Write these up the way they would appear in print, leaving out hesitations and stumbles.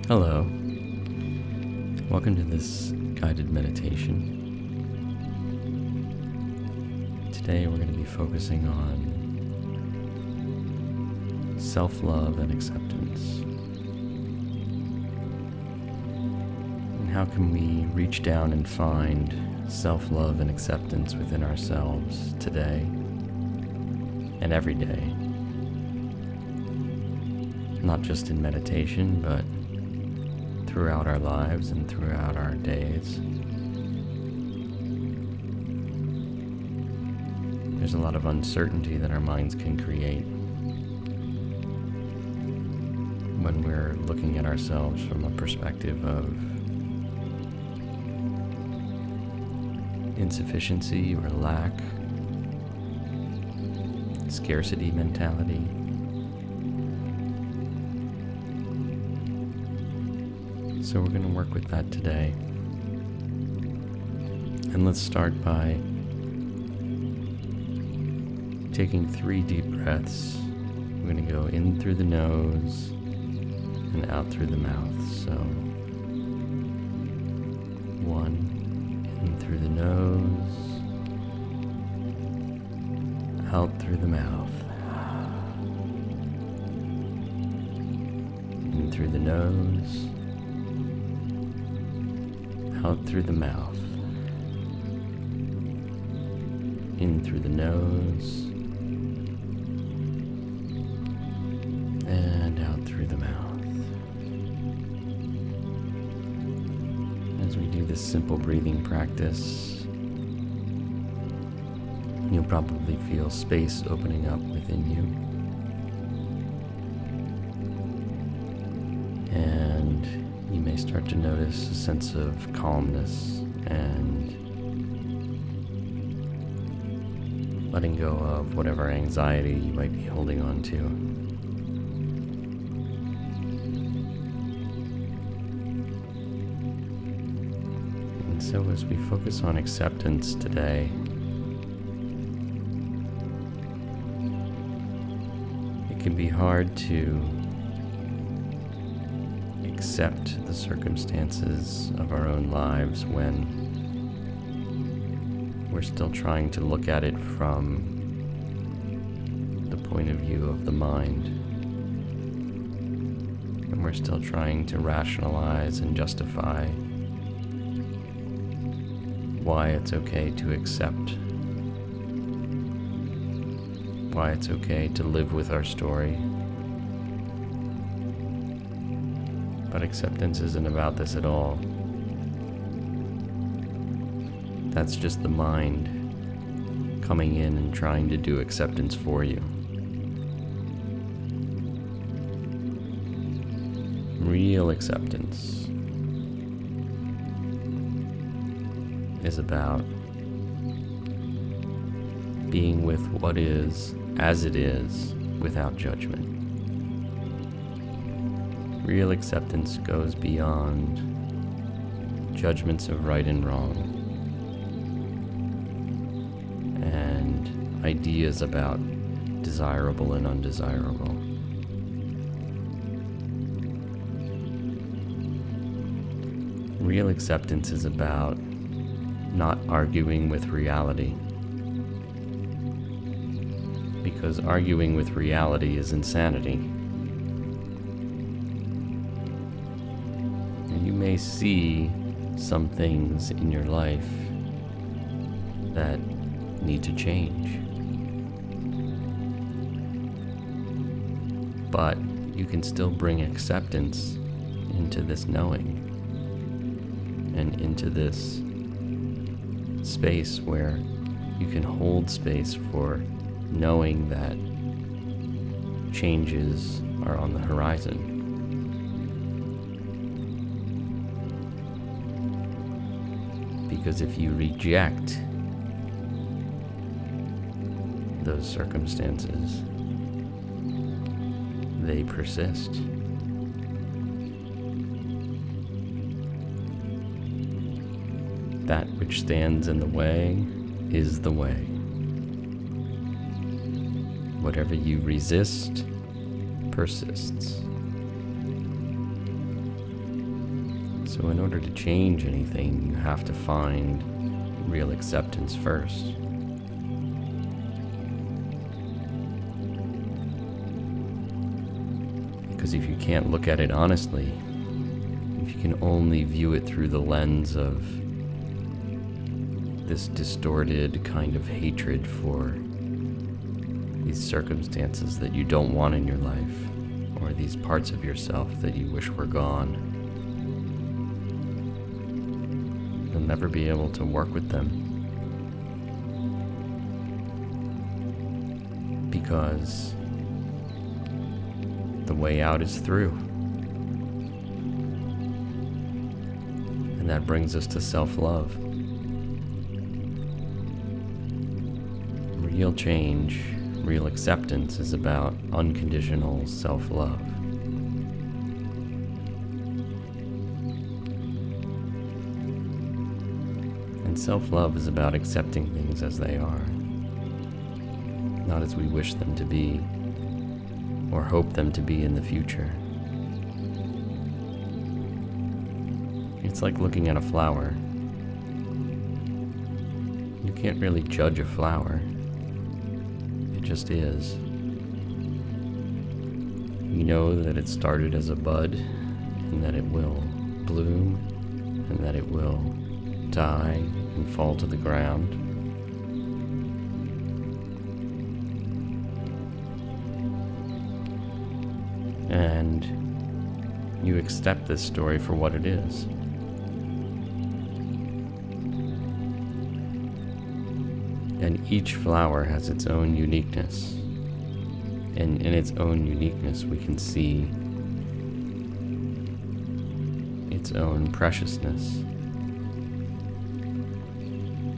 Hello. Welcome to this guided meditation. Today we're going to be focusing on self-love and acceptance. And how can we reach down and find self-love and acceptance within ourselves today and every day? Not just in meditation, but throughout our lives and throughout our days. There's a lot of uncertainty that our minds can create when we're looking at ourselves from a perspective of insufficiency or lack, scarcity mentality. So we're going to work with that today. And let's start by taking 3 deep breaths. We're going to go in through the nose and out through the mouth. So 1, in through the nose, out through the mouth. In through the nose, out through the mouth, in through the nose, and out through the mouth. As we do this simple breathing practice, you'll probably feel space opening up within you. And you may start to notice a sense of calmness and letting go of whatever anxiety you might be holding on to. And so as we focus on acceptance today, it can be hard to accept the circumstances of our own lives when we're still trying to look at it from the point of view of the mind, and we're still trying to rationalize and justify why it's okay to accept, why it's okay to live with our story. But acceptance isn't about this at all. That's just the mind coming in and trying to do acceptance for you. Real acceptance is about being with what is as it is without judgment. Real acceptance goes beyond judgments of right and wrong and ideas about desirable and undesirable. Real acceptance is about not arguing with reality, because arguing with reality is insanity. You may see some things in your life that need to change, but you can still bring acceptance into this knowing and into this space where you can hold space for knowing that changes are on the horizon. Because if you reject those circumstances, they persist. That which stands in the way is the way. Whatever you resist persists. So in order to change anything, you have to find real acceptance first. Because if you can't look at it honestly, if you can only view it through the lens of this distorted kind of hatred for these circumstances that you don't want in your life, or these parts of yourself that you wish were gone, you'll never be able to work with them, because the way out is through. And that brings us to self-love. Real change, real acceptance is about unconditional self-love. And self-love is about accepting things as they are, not as we wish them to be or hope them to be in the future. It's like looking at a flower. You can't really judge a flower. It just is. You know that it started as a bud, and that it will bloom, and that it will die and fall to the ground. And you accept this story for what it is. And each flower has its own uniqueness. And in its own uniqueness, we can see its own preciousness.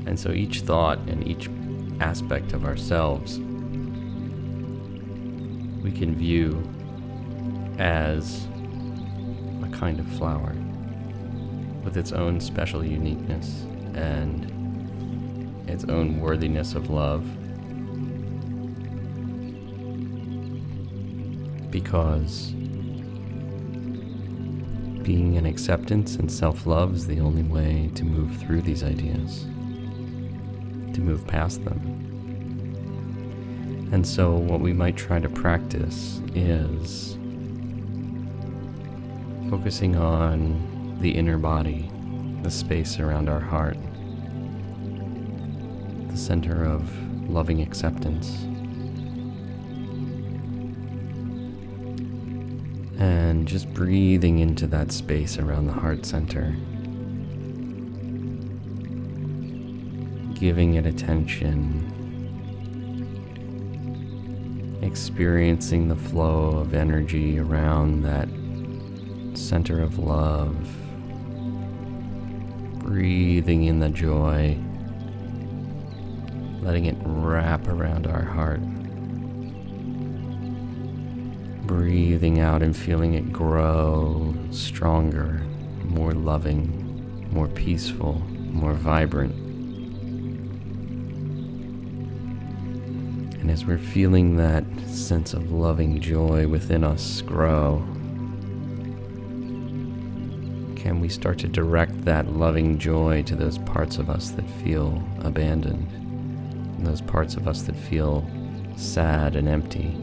And so each thought and each aspect of ourselves, we can view as a kind of flower with its own special uniqueness and its own worthiness of love, because being in acceptance and self-love is the only way to move through these ideas, to move past them. And so what we might try to practice is focusing on the inner body, the space around our heart, the center of loving acceptance. And just breathing into that space around the heart center, giving it attention, experiencing the flow of energy around that center of love, breathing in the joy, letting it wrap around our heart, breathing out and feeling it grow stronger, more loving, more peaceful, more vibrant. And as we're feeling that sense of loving joy within us grow, can we start to direct that loving joy to those parts of us that feel abandoned, and those parts of us that feel sad and empty,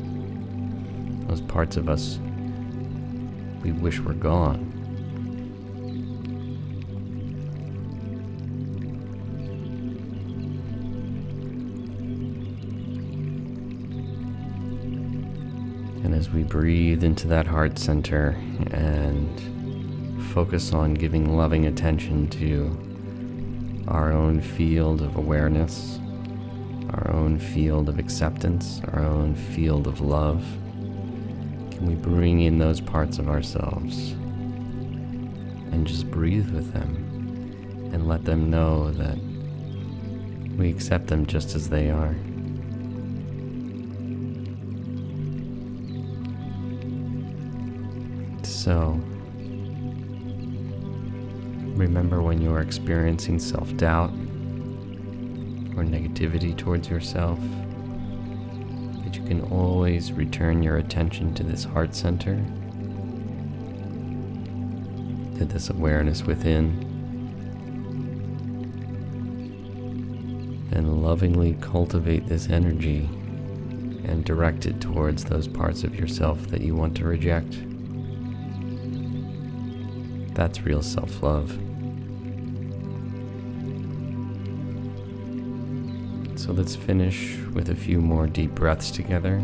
those parts of us we wish were gone. And as we breathe into that heart center and focus on giving loving attention to our own field of awareness, our own field of acceptance, our own field of love, can we bring in those parts of ourselves and just breathe with them and let them know that we accept them just as they are. So, remember when you are experiencing self-doubt or negativity towards yourself, that you can always return your attention to this heart center, to into this awareness within, and lovingly cultivate this energy and direct it towards those parts of yourself that you want to reject. That's real self-love. So let's finish with a few more deep breaths together.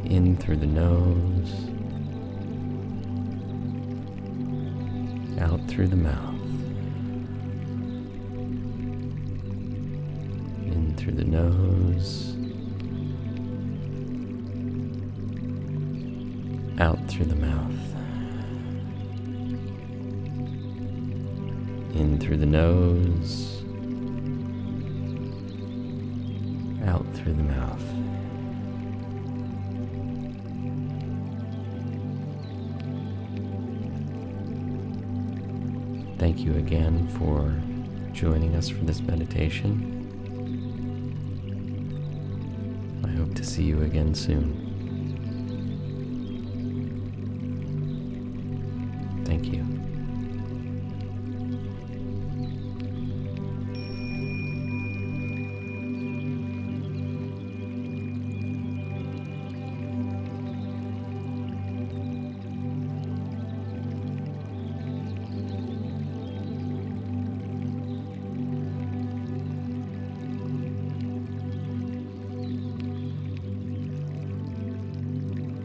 In through the nose, out through the mouth. In through the nose, out through the mouth. In through the nose, out through the mouth. Thank you again for joining us for this meditation. I hope to see you again soon. Thank you.